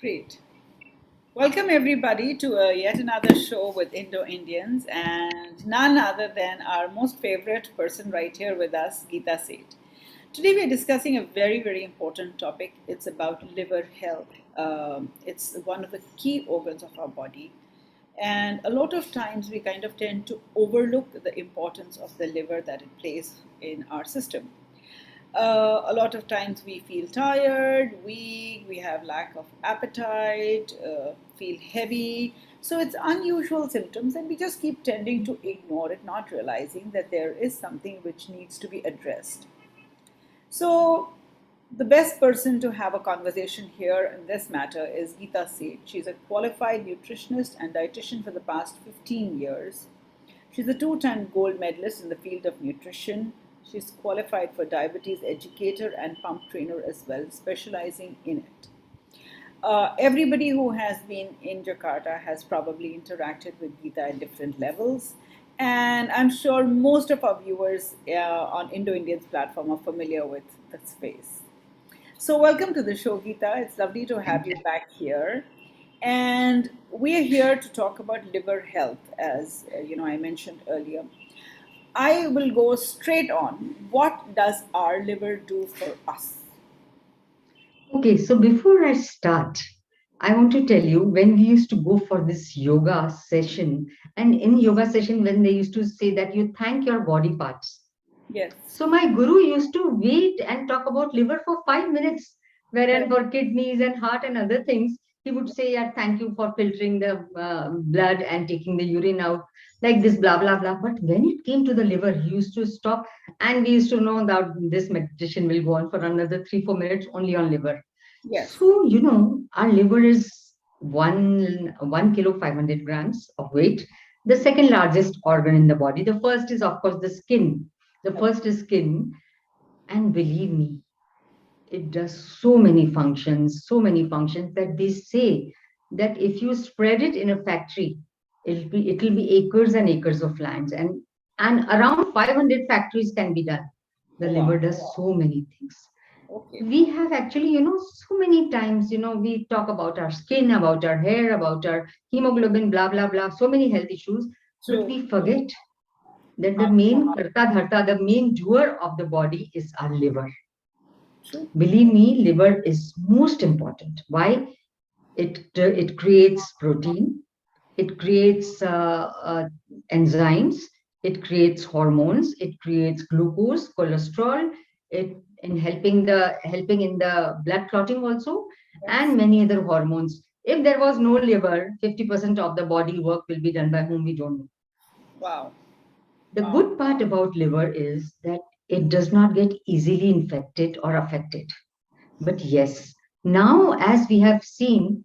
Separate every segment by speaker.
Speaker 1: Great. Welcome, everybody, to yet another show with Indo-Indians, and none other than our most favorite person right here with us, Geeta Seth. Today, we are discussing a very, very important topic. It's about liver health. It's one of the key organs of our body. And a lot of times, we kind of tend to overlook the importance of the liver that it plays in our system. A lot of times we feel tired, weak, we have lack of appetite, feel heavy. So it's unusual symptoms, and we just keep tending to ignore it, not realizing that there is something which needs to be addressed. So the best person to have a conversation here in this matter is Geeta Seth. She's a qualified nutritionist and dietitian for the past 15 years. She's a two-time gold medalist in the field of nutrition. She's qualified for diabetes educator and pump trainer as well, specializing in it. Everybody who has been in Jakarta has probably interacted with Geeta at different levels. And I'm sure most of our viewers on Indo-Indians platform are familiar with the space. So, welcome to the show, Geeta. It's lovely to have you back here. And we are here to talk about liver health, as I mentioned earlier. I will go straight on. What does our liver do for us?
Speaker 2: Okay, so before I start, I want to tell you when we used to go for this yoga session, and in yoga session, when they used to say that you thank your body parts.
Speaker 1: Yes.
Speaker 2: So my guru used to wait and talk about liver for 5 minutes, wherein
Speaker 1: Correct.
Speaker 2: for kidneys and heart and other things, he would say, yeah, thank you for filtering the blood and taking the urine out, like this, blah, blah, blah. But when it came to the liver, he used to stop, and we used to know that this meditation will go on for another 3, 4 minutes only on liver.
Speaker 1: Yes.
Speaker 2: So, our liver is 1 kilo 500 grams of weight, the second largest organ in the body. The first is, of course, the skin. The first is skin. And believe me, it does so many functions that they say that if you spread it in a factory, it'll be acres and acres of lands. And around 500 factories can be done. The
Speaker 1: Oh,
Speaker 2: liver
Speaker 1: wow.
Speaker 2: does so many things.
Speaker 1: Okay.
Speaker 2: We have actually, so many times, we talk about our skin, about our hair, about our hemoglobin, blah, blah, blah, so many health issues, but
Speaker 1: True.
Speaker 2: we forget that the
Speaker 1: Uh,
Speaker 2: main karta dharta, the main doer of the body is our liver.
Speaker 1: True.
Speaker 2: Believe me, liver is most important. Why? It creates protein, it creates enzymes, it creates hormones, it creates glucose, cholesterol, it in helping in the blood clotting also,
Speaker 1: Yes.
Speaker 2: and many other hormones. If there was no liver, 50% of the body work will be done by whom we don't know.
Speaker 1: Wow.
Speaker 2: The good part about liver is that it does not get easily infected or affected. But yes, now as we have seen,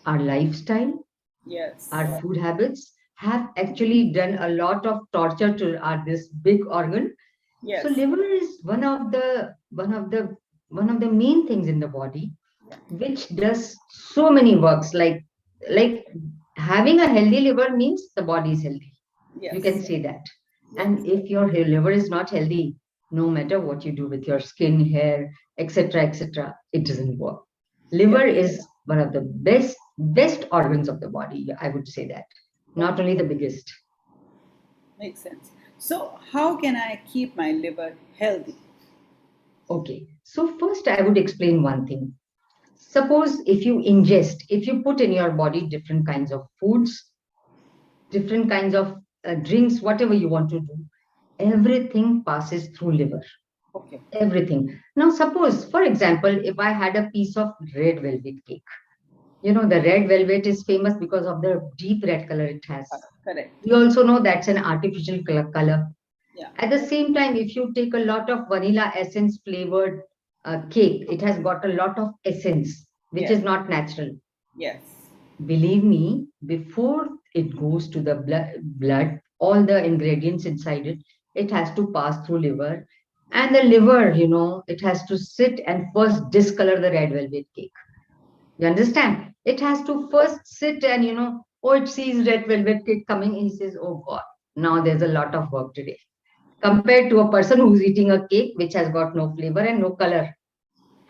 Speaker 2: our lifestyle,
Speaker 1: Yes.
Speaker 2: our food habits have actually done a lot of torture to our this big organ. So
Speaker 1: Yes.
Speaker 2: liver is one of the main things in the body,
Speaker 1: Yeah.
Speaker 2: which does so many works. Like having a healthy liver means the body is healthy. You can
Speaker 1: Yes.
Speaker 2: say that.
Speaker 1: Yes.
Speaker 2: And if your liver is not healthy, no matter what you do with your skin, hair, etc., it doesn't work.
Speaker 1: Yes.
Speaker 2: Liver is one of the best organs of the body. I would say that. Not
Speaker 1: Okay.
Speaker 2: only the biggest.
Speaker 1: Makes sense. So, how can I keep my liver healthy?
Speaker 2: Okay. So first I would explain one thing. Suppose if you put in your body different kinds of foods, different kinds of drinks, whatever you want to do, everything passes through liver.
Speaker 1: Okay.
Speaker 2: Everything. Now, suppose, for example, if I had a piece of red velvet cake, the red velvet is famous because of the deep red color it has.
Speaker 1: Correct.
Speaker 2: We also know that's an artificial color.
Speaker 1: Yeah.
Speaker 2: At the same time, if you take a lot of vanilla essence flavored cake, it has got a lot of essence, which
Speaker 1: Yes.
Speaker 2: is not natural.
Speaker 1: Yes.
Speaker 2: Believe me, before it goes to the blood, all the ingredients inside it, it has to pass through liver. And the liver, it has to sit and first discolor the red velvet cake. You understand? It has to first sit and, oh, it sees red velvet cake coming and he says, oh God, now there's a lot of work today. Compared to a person who's eating a cake which has got no flavor and no color.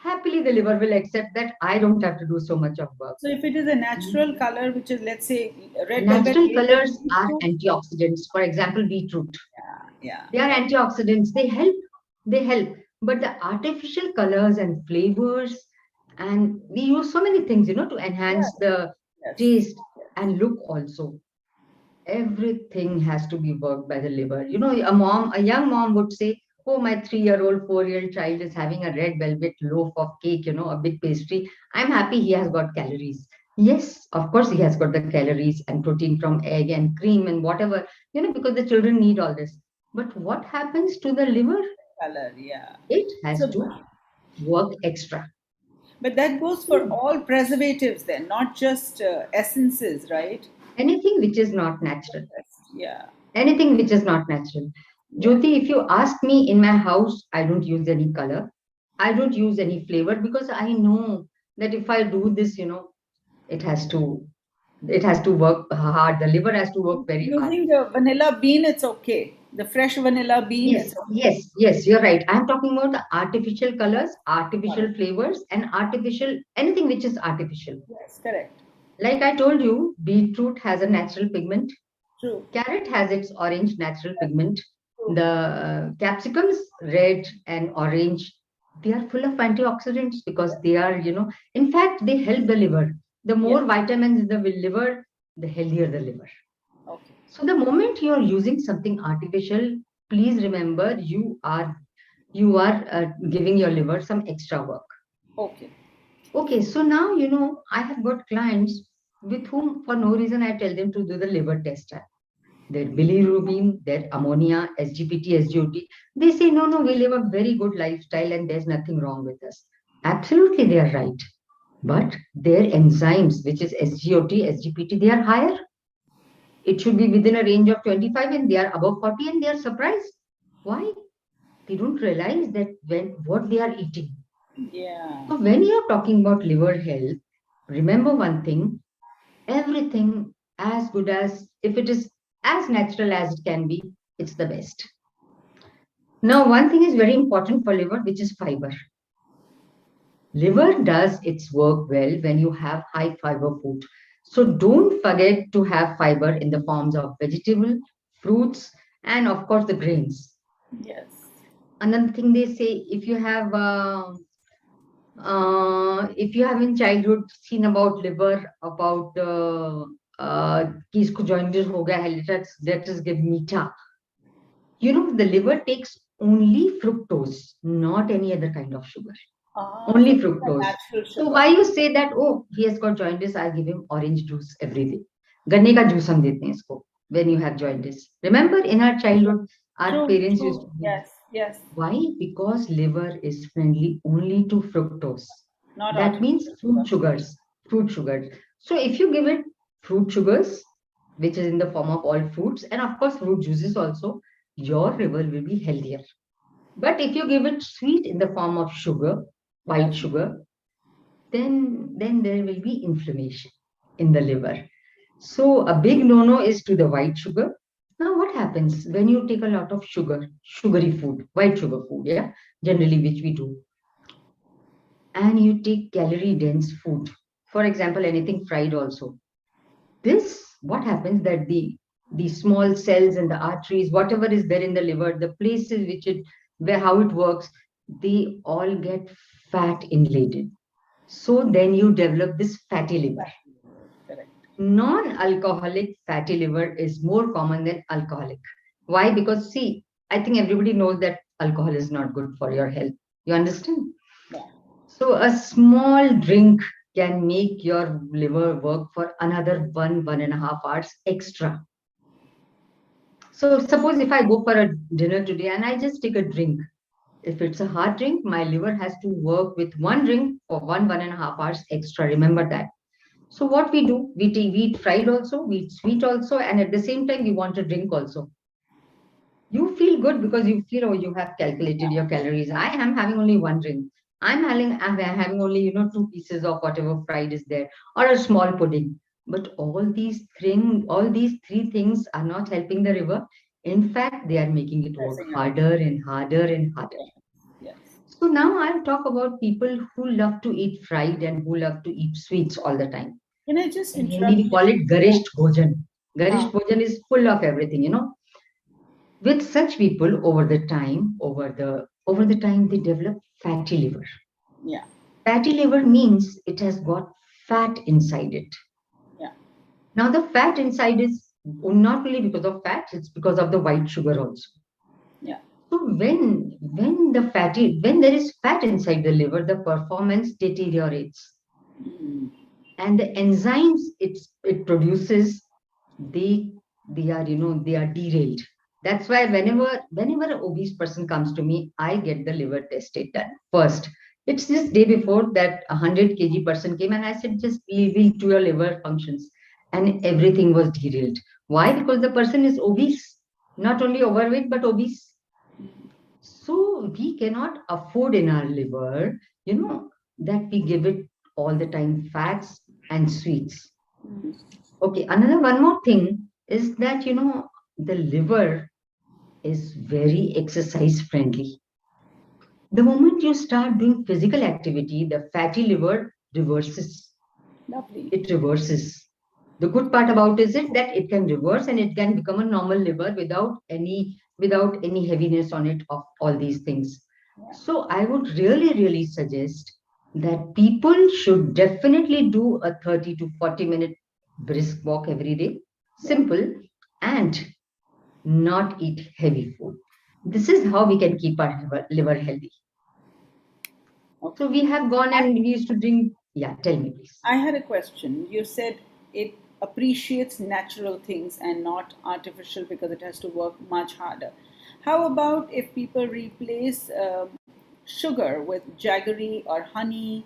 Speaker 2: happily the liver will accept that I don't have to do so much of work.
Speaker 1: So if it is a natural color, which is, let's say, red velvet
Speaker 2: Natural
Speaker 1: made with
Speaker 2: colors are
Speaker 1: beetroot.
Speaker 2: antioxidants. For example, beetroot.
Speaker 1: Yeah, yeah.
Speaker 2: They are antioxidants. They help. They help. But the artificial colors and flavors, and we use so many things, to enhance
Speaker 1: Yes,
Speaker 2: the
Speaker 1: yes,
Speaker 2: taste
Speaker 1: yes.
Speaker 2: and look also. Everything has to be worked by the liver. A young mom would say, "Oh, my 3-year-old, 4-year-old child is having a red velvet loaf of cake, a big pastry. I'm happy he has got calories." Yes, of course, he has got the calories and protein from egg and cream and whatever, because the children need all this. But what happens to the liver?
Speaker 1: Color, yeah.
Speaker 2: It has
Speaker 1: So,
Speaker 2: to work extra.
Speaker 1: but that goes for all preservatives then, not just essences, right?
Speaker 2: Anything which is not natural.
Speaker 1: Yeah,
Speaker 2: Anything which is not natural.
Speaker 1: yeah.
Speaker 2: Jyoti, if you ask me in my house, I don't use any color. I don't use any flavor because I know that if I do this, it has to it has to work hard. The liver has to work very hard.
Speaker 1: Using the vanilla bean, it's okay. The fresh vanilla bean,
Speaker 2: Yes,
Speaker 1: it's okay.
Speaker 2: yes, yes, you're right. I'm talking about the artificial colors, artificial
Speaker 1: Correct.
Speaker 2: flavors, and artificial anything which is artificial.
Speaker 1: Yes, correct.
Speaker 2: Like I told you, beetroot has a natural pigment.
Speaker 1: True.
Speaker 2: Carrot has its orange natural
Speaker 1: That's
Speaker 2: pigment.
Speaker 1: true.
Speaker 2: The capsicums, red and orange, they are full of antioxidants because they are, in fact, they help the liver. The
Speaker 1: Yeah.
Speaker 2: more vitamins in the liver, the healthier the liver.
Speaker 1: Okay.
Speaker 2: So the moment you are using something artificial, please remember you are giving your liver some extra work.
Speaker 1: Okay.
Speaker 2: Okay, so now I have got clients with whom for no reason I tell them to do the liver test, their bilirubin, their ammonia, SGPT, SGOT. They say, no, no, we live a very good lifestyle and there's nothing wrong with us. Absolutely, they are right. But their enzymes, which is SGOT, SGPT, they are higher. It should be within a range of 25 and they are above 40 and they are surprised. Why? They don't realize that when what they are eating.
Speaker 1: Yeah.
Speaker 2: So when you are talking about liver health, remember one thing, everything as good as if it is as natural as it can be, it's the best. Now, one thing is very important for liver, which is fiber. Liver does its work well when you have high fiber food. So don't forget to have fiber in the forms of vegetable, fruits, and of course the grains.
Speaker 1: Yes.
Speaker 2: Another thing they say, if you have in childhood seen about liver, about कि इसको jaundice हो गया है, let us give मीठा. The liver takes only fructose, not any other kind of sugar.
Speaker 1: Ah, so
Speaker 2: Only
Speaker 1: it's a
Speaker 2: fructose.
Speaker 1: natural
Speaker 2: So
Speaker 1: sugar.
Speaker 2: why you say that, oh, he has got jaundice, I give him orange juice every day. गन्ने का juice हम देते हैं इसको when you have jaundice. Remember in our childhood, our
Speaker 1: True,
Speaker 2: parents used
Speaker 1: true.
Speaker 2: to give.
Speaker 1: Yes, yes.
Speaker 2: Why? Because liver is friendly only to fructose.
Speaker 1: Not
Speaker 2: That means
Speaker 1: artificial
Speaker 2: fruit
Speaker 1: sugar.
Speaker 2: sugars. Fruit sugars. So if you give it fruit sugars, which is in the form of all fruits, and of course fruit juices also, your liver will be healthier. But if you give it sweet in the form of sugar, white
Speaker 1: Yes.
Speaker 2: sugar, then there will be inflammation in the liver. So a big no-no is to the white sugar. Now what happens when you take a lot of sugar, sugary food, white sugar food, yeah, generally which we do, and you take calorie dense food, for example, anything fried also. This what happens that the small cells and the arteries, whatever is there in the liver, the places which it where how it works, they all get fat inlated. So then you develop this fatty liver.
Speaker 1: Correct.
Speaker 2: Non-alcoholic fatty liver is more common than alcoholic. Why? Because see, I think everybody knows that alcohol is not good for your health. You understand?
Speaker 1: Yeah.
Speaker 2: So a small drink can make your liver work for another 1.5 hours extra. So suppose if I go for a dinner today and I just take a drink, if it's a hard drink, my liver has to work with one drink for 1.5 hours extra. Remember that. So what we do, we eat fried also, we eat sweet also, and at the same time we want a drink also. You feel good because you feel, oh, you have calculated your calories. I am having only one drink. I'm having only, 2 pieces of whatever fried is there, or a small pudding. But all these three things are not helping the liver. In fact, they are making it work
Speaker 1: Pressing out.
Speaker 2: harder and harder and harder.
Speaker 1: Yes. Yes.
Speaker 2: So now I'll talk about people who love to eat fried and who love to eat sweets all the time.
Speaker 1: Can I just
Speaker 2: In Hindi,
Speaker 1: interrupt
Speaker 2: we
Speaker 1: you?
Speaker 2: call it
Speaker 1: Yeah.
Speaker 2: garisht bhojan.
Speaker 1: Ah,
Speaker 2: Garisht bhojan is full of everything, you know. With such people, over the time, they develop fatty liver.
Speaker 1: yeah,
Speaker 2: Fatty liver means it has got fat inside it.
Speaker 1: yeah.
Speaker 2: Now, the fat inside is not only because of fat; it's because of the white sugar also.
Speaker 1: Yeah.
Speaker 2: So when there is fat inside the liver, the performance deteriorates,
Speaker 1: Mm.
Speaker 2: and the enzymes it produces, they they are derailed. That's why whenever an obese person comes to me, I get the liver tested done first. It's this day before that 100 kg person came, and I said, just we'll do your liver functions, and everything was derailed. Why? Because the person is obese, not only overweight but obese. So we cannot afford in our liver, that we give it all the time fats and sweets.
Speaker 1: Mm.
Speaker 2: Okay, another one more thing is that the liver is very exercise friendly. The moment you start doing physical activity, the fatty liver reverses.
Speaker 1: Lovely.
Speaker 2: It reverses. The good part about it that it can reverse and it can become a normal liver without any heaviness on it of all these things.
Speaker 1: Yeah.
Speaker 2: So I would really suggest that people should definitely do a 30 to 40-minute brisk walk every day.
Speaker 1: Yeah.
Speaker 2: Simple, and not eat heavy food. This is how we can keep our liver healthy.
Speaker 1: Okay.
Speaker 2: So we have gone and we used to drink. Yeah, tell me please.
Speaker 1: I had a question. You said it appreciates natural things and not artificial because it has to work much harder. How about if people replace sugar with jaggery or honey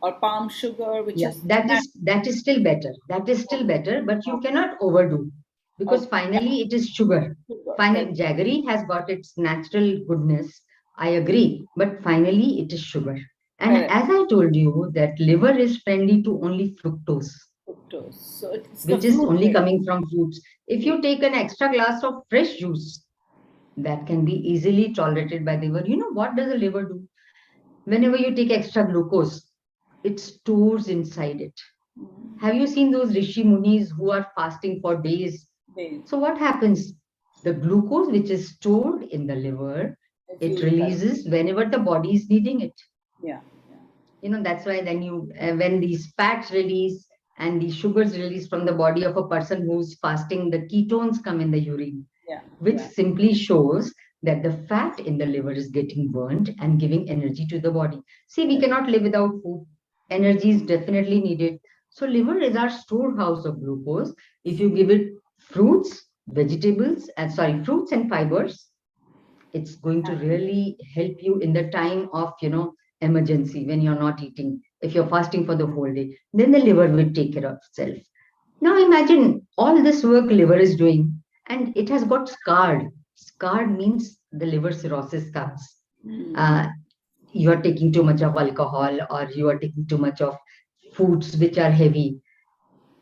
Speaker 1: or palm sugar, which
Speaker 2: Yeah,
Speaker 1: is
Speaker 2: that is still better. That is still better, but you
Speaker 1: natural?
Speaker 2: cannot overdo because
Speaker 1: Okay,
Speaker 2: finally it is sugar.
Speaker 1: sugar.
Speaker 2: Finally,
Speaker 1: Correct.
Speaker 2: jaggery has got its natural goodness. I agree, but finally it is sugar. And
Speaker 1: Correct.
Speaker 2: as I told you, that liver is friendly to only fructose,
Speaker 1: Fructose. So it's the
Speaker 2: which is
Speaker 1: fruit
Speaker 2: only
Speaker 1: based.
Speaker 2: coming from fruits. If you take an extra glass of fresh juice, that can be easily tolerated by the liver. You know what does the liver do? Whenever you take extra glucose, it stores inside it. Have you seen those Rishi Munis who are fasting for days?
Speaker 1: Based.
Speaker 2: So what happens? The glucose which is stored in the liver,
Speaker 1: It's
Speaker 2: it
Speaker 1: used by
Speaker 2: releases whenever the body is needing it.
Speaker 1: yeah, yeah,
Speaker 2: That's why when these fats release and the sugars release from the body of a person who's fasting, the ketones come in the urine,
Speaker 1: yeah,
Speaker 2: which
Speaker 1: yeah.
Speaker 2: simply shows that the fat in the liver is getting burnt and giving energy to the body. See, we
Speaker 1: Correct.
Speaker 2: cannot live without food. Energy is definitely needed. So, liver is our storehouse of glucose. If you give it fruits and fibers, it's going to really help you in the time of emergency when you're not eating. If you're fasting for the whole day, then the liver will take care of itself. Now imagine all this work liver is doing and it has got scarred. Scarred means the liver cirrhosis comes.
Speaker 1: Mm.
Speaker 2: Uh, you are taking too much of alcohol or you are taking too much of foods which are heavy.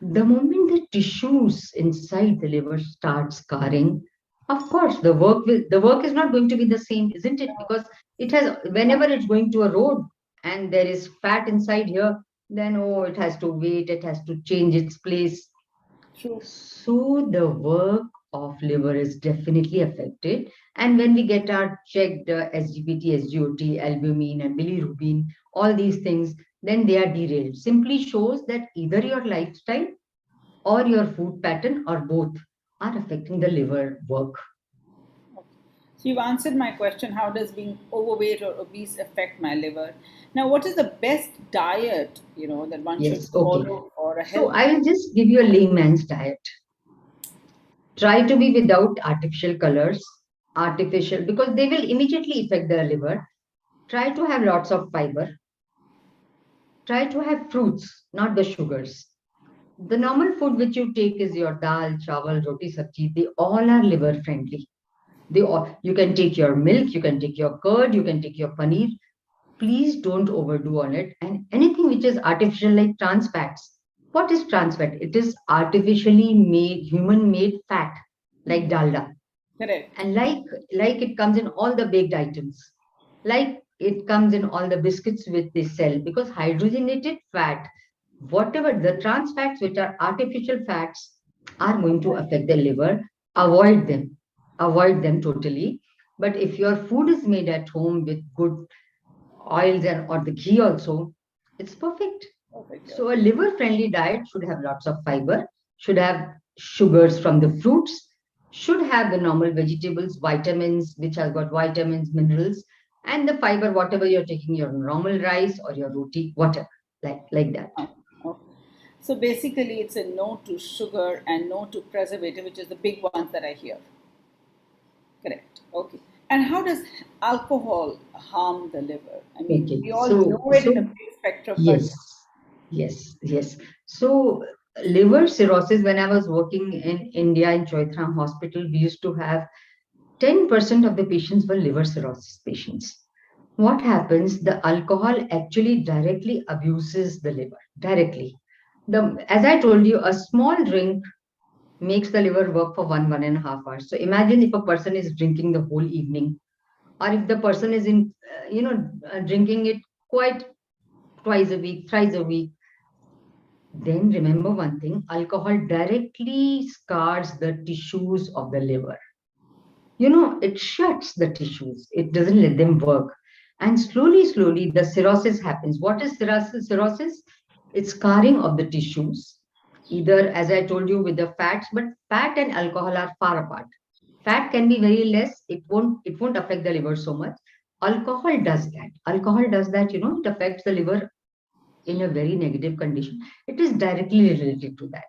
Speaker 2: The moment the tissues inside the liver start scarring, of course the work is not going to be the same, isn't it? Because it has whenever it's going to a road and there is fat inside here, then it has to wait, it has to change its place.
Speaker 1: True.
Speaker 2: So the work of liver is definitely affected. And when we get our checked SGPT, SGOT, albumin, and bilirubin, all these things, then they are derailed. Simply shows that either your lifestyle or your food pattern or both are affecting the liver work.
Speaker 1: Okay. So you've answered my question. How does being overweight or obese affect my liver? Now, what is the best diet that one should
Speaker 2: Yes, okay.
Speaker 1: follow for a
Speaker 2: So
Speaker 1: healthy?
Speaker 2: I will just give you a layman's diet. Try to be without artificial colors, artificial, because they will immediately affect the liver. Try to have lots of fiber. Try to have fruits, not the sugars. The normal food which you take is your dal, chawal, roti, sabji. They all are liver friendly. You can take your milk, you can take your curd, you can take your paneer. Please don't overdo on it. And anything which is artificial like trans fats. What is trans fat? It is artificially made, human made fat like dalda.
Speaker 1: Correct.
Speaker 2: And like it comes in all the baked items. Like it comes in all the biscuits which they sell, because hydrogenated fat, whatever the trans fats which are artificial fats, are going to affect the liver. Avoid them. Avoid them totally. But if your food is made at home with good oils and or the ghee also, it's perfect.
Speaker 1: Perfect.
Speaker 2: So a liver friendly diet should have lots of fiber, should have sugars from the fruits, should have the normal vegetables, vitamins, which has got vitamins, minerals, and the fiber, whatever you're taking, your normal rice or your roti, whatever, like that.
Speaker 1: Oh, okay. So basically, it's a no to sugar and no to preservative, which is the big ones that I hear. Correct. Okay. And how does alcohol harm the liver? I mean,
Speaker 2: Okay.
Speaker 1: we all
Speaker 2: So
Speaker 1: know it in a
Speaker 2: so
Speaker 1: big spectrum, but
Speaker 2: yes, yes. So liver cirrhosis, when I was working in India in Choithram Hospital, we used to have 10% of the patients were liver cirrhosis patients. What happens? The alcohol actually directly abuses the liver, directly. As I told you, a small drink makes the liver work for 1.5 hours. So imagine if a person is drinking the whole evening, or if the person is drinking it quite twice a week, thrice a week. Then remember one thing: alcohol directly scars the tissues of the liver. It shuts the tissues, it doesn't let them work. And slowly, the cirrhosis happens. What is cirrhosis? It's scarring of the tissues, either, as I told you, with the fats, but fat and alcohol are far apart. Fat can be very less, it won't affect the liver so much. Alcohol does that, it affects the liver in a very negative condition. It is directly related to that.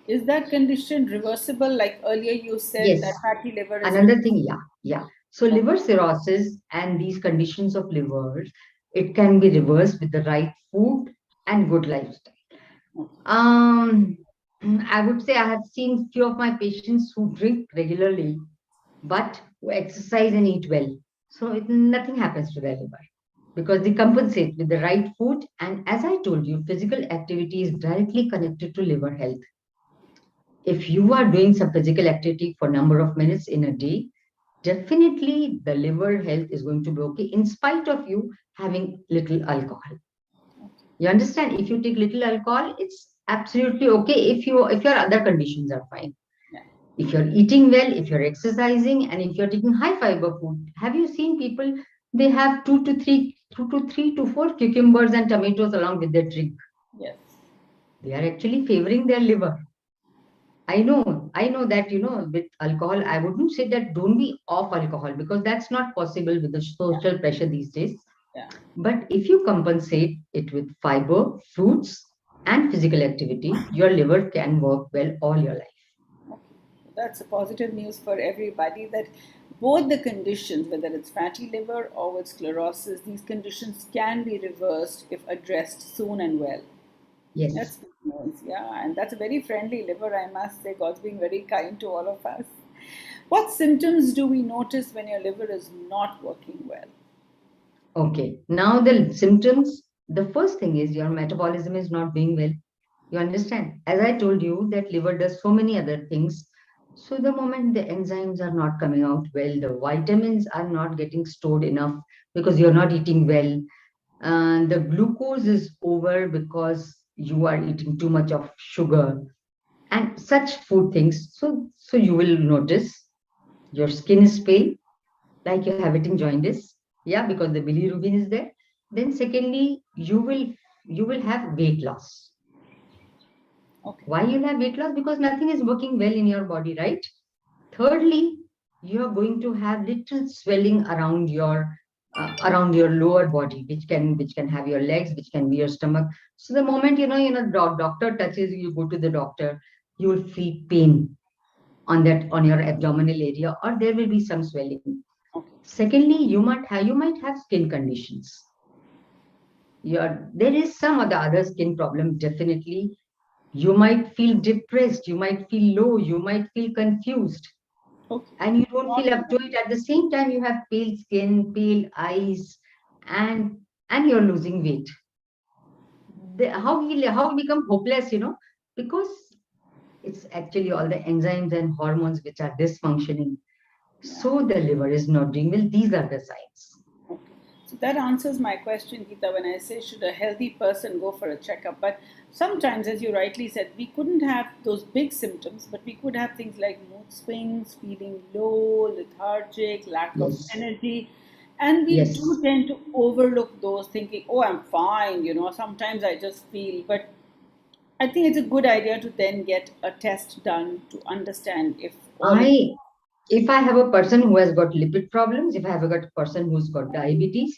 Speaker 1: is that condition reversible? Like earlier, you said
Speaker 2: Yes.
Speaker 1: that fatty liver is
Speaker 2: Another thing,
Speaker 1: reversible.
Speaker 2: yeah. So
Speaker 1: Okay.
Speaker 2: liver cirrhosis and these conditions of livers, it can be reversed with the right food and good lifestyle.
Speaker 1: Okay.
Speaker 2: Um, I would say I have seen few of my patients who drink regularly, but who exercise and eat well. So nothing happens to their liver because they compensate with the right food. And as I told you, physical activity is directly connected to liver health. If you are doing some physical activity for number of minutes in a day, definitely the liver health is going to be okay in spite of you having little alcohol. You understand? If you take little alcohol, it's absolutely okay if your other conditions are fine.
Speaker 1: Yeah.
Speaker 2: If you're eating well, if you're exercising, and if you're taking high fiber food. Have you seen people? They have two to three to four cucumbers and tomatoes along with their drink.
Speaker 1: Yes.
Speaker 2: They are actually favoring their liver. I know that, with alcohol, I wouldn't say that don't be off alcohol because that's not possible with the
Speaker 1: Yeah.
Speaker 2: social pressure these days.
Speaker 1: Yeah.
Speaker 2: But if you compensate it with fiber, fruits, and physical activity, your liver can work well all your life.
Speaker 1: Okay. That's a positive news for everybody that both the conditions, whether it's fatty liver or with sclerosis, these conditions can be reversed if addressed soon and well. That's
Speaker 2: Yes.
Speaker 1: good news, yeah, and that's a very friendly liver, I must say. God's being very kind to all of us. What symptoms do we notice when your liver is not working well?
Speaker 2: Okay. Now the symptoms, the first thing is your metabolism is not doing well. You understand? As I told you, that liver does so many other things. So the moment the enzymes are not coming out well, the vitamins are not getting stored enough because you're not eating well, and the glucose is over because you are eating too much of sugar and such food things. So you will notice your skin is pale, like you're having jaundice. Yeah, because the bilirubin is there. Then secondly, you will have weight loss.
Speaker 1: Okay,
Speaker 2: Why you'll have weight loss? Because nothing is working well in your body, right? Thirdly, you're going to have little swelling around your lower body, which can have your legs, which can be your stomach. So the moment doctor touches you, you go to the doctor, you will feel pain on your abdominal area, or there will be some swelling.
Speaker 1: okay,
Speaker 2: Secondly, you might have skin conditions. There is some other skin problem, definitely. You might feel depressed, you might feel low, you might feel confused,
Speaker 1: okay.
Speaker 2: and you don't feel up
Speaker 1: Normal.
Speaker 2: to it. At the same time, you have pale skin, pale eyes, and you're losing weight. How we become hopeless, because it's actually all the enzymes and hormones which are dysfunctioning.
Speaker 1: Yeah.
Speaker 2: So the liver is not doing well. These are the signs.
Speaker 1: Okay. So that answers my question, Geeta, when I say should a healthy person go for a checkup. But sometimes, as you rightly said, we couldn't have those big symptoms, but we could have things like mood swings, feeling low, lethargic, lack of
Speaker 2: Yes,
Speaker 1: energy. And we
Speaker 2: yes.
Speaker 1: do tend to overlook those, thinking, oh, I'm fine. Sometimes I just feel. But I think it's a good idea to then get a test done to understand if all is.
Speaker 2: I if I have a person who has got lipid problems, if I have got a person who's got diabetes,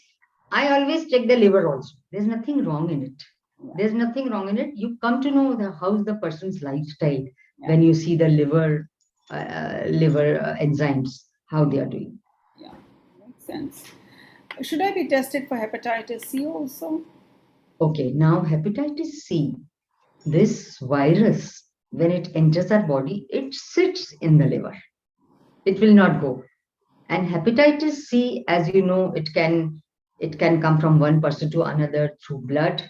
Speaker 2: I always check the liver also. There's nothing wrong in it.
Speaker 1: Yeah,
Speaker 2: There's nothing wrong in it. You come to know how's the person's lifestyle
Speaker 1: yeah,
Speaker 2: when you see the liver enzymes, how they are doing.
Speaker 1: yeah. Makes sense. Should I be tested for hepatitis C also?
Speaker 2: Okay, now hepatitis C, this virus, when it enters our body, it sits in the liver. It will not go. And hepatitis C, as you know, it can come from one person to another through blood,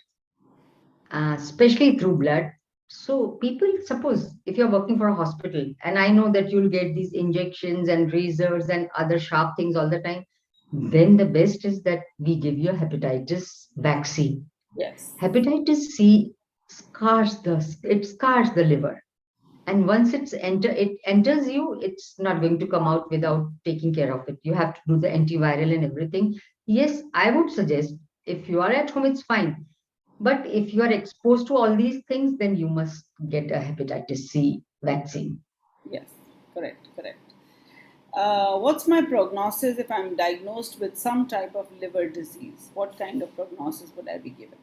Speaker 2: especially through blood. So people, suppose if you're working for a hospital, and I know that you'll get these injections and razors and other sharp things all the time, then the best is that we give you a hepatitis vaccine.
Speaker 1: Yes.
Speaker 2: Hepatitis C scars the liver, and once it enters you, it's not going to come out without taking care of it. You have to do the antiviral and everything. Yes, I would suggest, if you are at home, it's fine, but if you are exposed to all these things, then you must get a hepatitis C vaccine.
Speaker 1: Yes. Correct. Correct. What's my prognosis if I'm diagnosed with some type of liver disease? What kind of prognosis would I be given?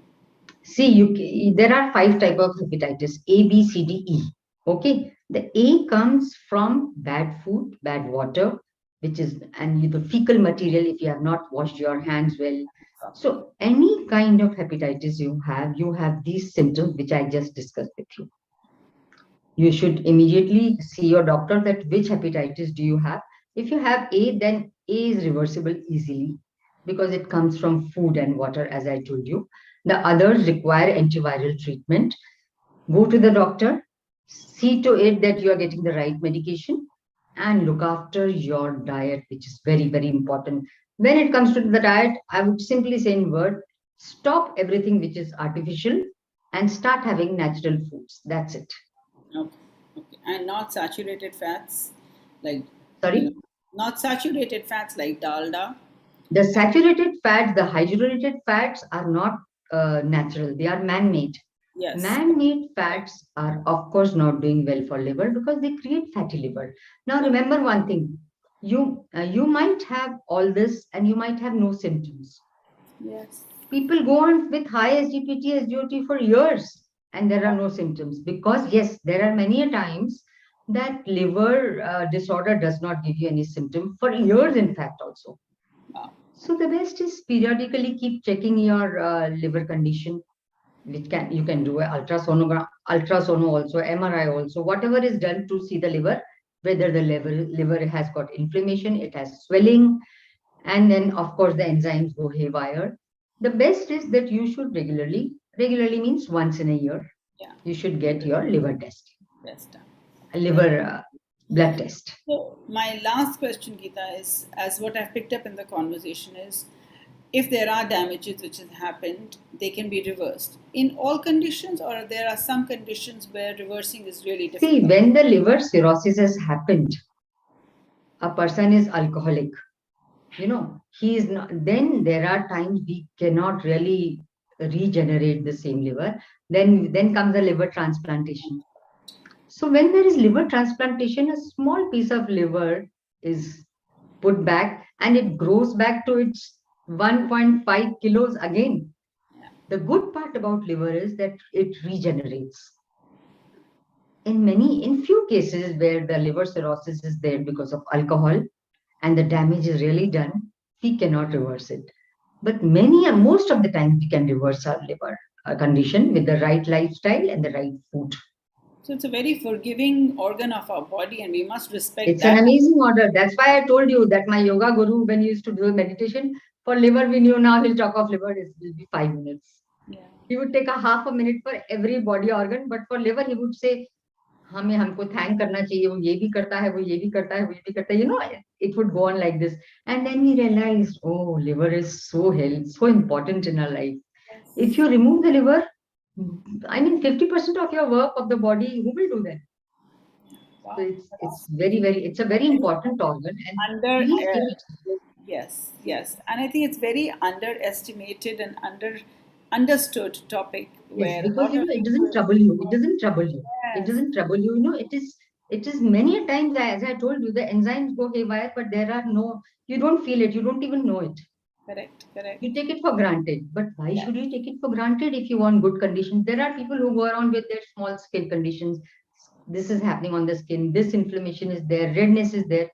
Speaker 2: See, there are five type of hepatitis: A, B, C, D, E. Okay, the A comes from bad food, bad water, which is and the fecal material if you have not washed your hands well. So any kind of hepatitis you have these symptoms which I just discussed with you. You should immediately see your doctor that which hepatitis do you have. If you have A, then A is reversible easily because it comes from food and water, as I told you. The others require antiviral treatment. Go to the doctor, see to it that you are getting the right medication, and look after your diet, which is very, very important. When it comes to the diet, I would simply say in word, stop everything which is artificial and start having natural foods. That's it.
Speaker 1: Okay. Okay. And not saturated fats, like, you know,
Speaker 2: Sorry.
Speaker 1: not saturated fats like dalda.
Speaker 2: The saturated fats, the hydrogenated fats are not natural, they are man made.
Speaker 1: Yes.
Speaker 2: Man made fats are, of course, not doing well for liver because they create fatty liver. Now, remember one thing, you might have all this and you might have no symptoms.
Speaker 1: Yes.
Speaker 2: People go on with high SGPT, SGOT for years and there are no symptoms because, yes, there are many a times that liver disorder does not give you any symptom for years, in fact, also.
Speaker 1: Wow.
Speaker 2: So the best is periodically keep checking your liver condition, which you can do a ultrasono also, MRI also, whatever is done to see the liver, whether the liver has got inflammation, it has swelling, and then of course the enzymes go haywire. The best is that you should regularly means once in a year,
Speaker 1: Yeah.
Speaker 2: you should get your liver test,
Speaker 1: Best done.
Speaker 2: a liver blood test.
Speaker 1: So my last question, Geeta, is as what I've picked up in the conversation is if there are damages which have happened, they can be reversed in all conditions, or there are some conditions where reversing is really
Speaker 2: See,
Speaker 1: difficult.
Speaker 2: when the liver cirrhosis has happened, a person is alcoholic, he is not, then there are times we cannot really regenerate the same liver, then comes the liver transplantation. So when there is liver transplantation, a small piece of liver is put back and it grows back to its 1.5 kilos again.
Speaker 1: Yeah.
Speaker 2: The good part about liver is that it regenerates. In few cases where the liver cirrhosis is there because of alcohol and the damage is really done, we cannot reverse it. But most of the time, we can reverse our liver condition with the right lifestyle and the right food.
Speaker 1: So it's a very forgiving organ of our body, and we must respect
Speaker 2: It's an
Speaker 1: that.
Speaker 2: amazing order. That's why I told you that my yoga guru, when he used to do meditation, for liver, we knew now he'll talk of liver, it will be 5 minutes.
Speaker 1: Yeah.
Speaker 2: He would take a half a minute for every body organ, but for liver, he would say हमें हमको thank करना चाहिए, वो ये भी करता है, वो ये भी करता है, वो ये भी करता है, it would go on like this. And then we realized, oh, liver is so important in our life. If
Speaker 1: Yes.
Speaker 2: you remove the liver, I mean 50% of your work of the body, who will do that? So
Speaker 1: Wow.
Speaker 2: it's it's a very important organ, and
Speaker 1: Under
Speaker 2: please keep it.
Speaker 1: Yes, yes, and I think it's very underestimated and understood topic
Speaker 2: Yes,
Speaker 1: where a
Speaker 2: because
Speaker 1: lot of
Speaker 2: it doesn't
Speaker 1: people.
Speaker 2: trouble you. It doesn't trouble you. It
Speaker 1: Yes,
Speaker 2: doesn't trouble you. It is many a times, as I told you, the enzymes go haywire, but there are no, you don't feel it. You don't even know it.
Speaker 1: correct,
Speaker 2: You
Speaker 1: correct.
Speaker 2: take it for granted. But why
Speaker 1: Yeah,
Speaker 2: should you take it for granted if you want good conditions? There are people who go around with their small scale conditions. This is happening on the skin. This inflammation is there. Redness is there.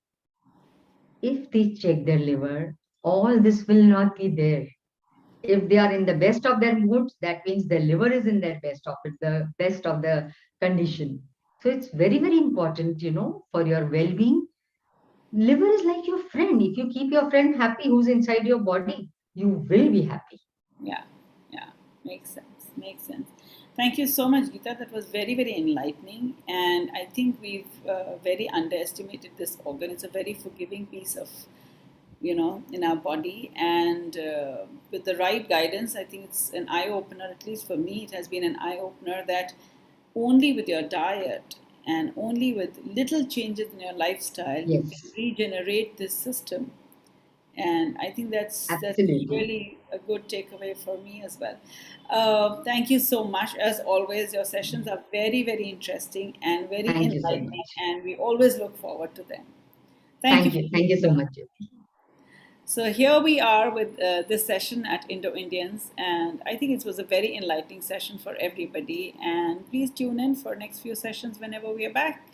Speaker 2: If they check their liver, all this will not be there. If they are in the best of their moods, that means the liver is in their best of it, the best of the condition. So it's very, very important, for your well-being. Liver is like your friend. If you keep your friend happy who's inside your body, you will be happy.
Speaker 1: yeah, yeah. Makes sense. Makes sense. Thank you so much, Geeta. That was very, very enlightening, and I think we've very underestimated this organ. It's a very forgiving piece of in our body, and with the right guidance, I think it's an eye opener. At least for me, it has been an eye opener that only with your diet and only with little changes in your lifestyle you can
Speaker 2: Yes,
Speaker 1: regenerate this system. And I think that's
Speaker 2: absolutely.
Speaker 1: really a good takeaway for me as well. Thank you so much. As always, your sessions are very, very interesting and very
Speaker 2: Thank you so
Speaker 1: enlightening,
Speaker 2: much.
Speaker 1: and we always look forward to them. Thank you
Speaker 2: Thank
Speaker 1: for
Speaker 2: you.
Speaker 1: being
Speaker 2: Thank you so
Speaker 1: here.
Speaker 2: much.
Speaker 1: So here we are with this session at Indo-Indians, and I think it was a very enlightening session for everybody. And please tune in for next few sessions whenever we are back.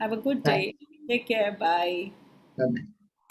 Speaker 1: Have a good
Speaker 2: Bye.
Speaker 1: day. Take care. Bye.
Speaker 2: Bye.